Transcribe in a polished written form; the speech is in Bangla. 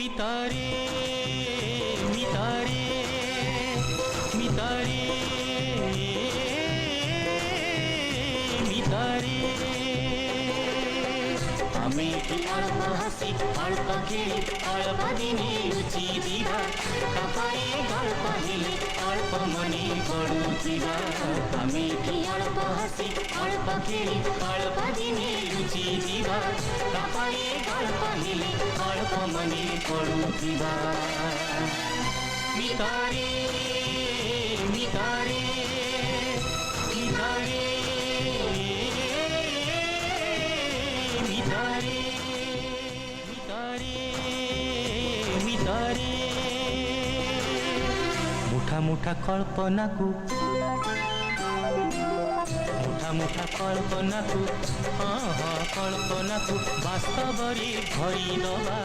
মিতারে মিতারে মিতারে মিতারে আমি কি অল্প হাসি অল্প খেলি অল্প দিনে রুচি দিবা কপালে গল্প হেলে অল্প মনে পড়ুছিবা আমি কি অল্প হাসি অল্প খেলি অল্প দিনে রুচি দিবা কপালে গল্প হেলে অল্প মনে পড়ুছিবা মিতারে মিতারে মিতারে মিতারে মিতারে মিতারে মুঠা মুঠা কল্পনাকু মুঠা মুঠা কল্পনাকু ହଁ ହଁ କଳ୍ପନାକୁ ବାସ୍ତବରେ ଭରି ଦେବା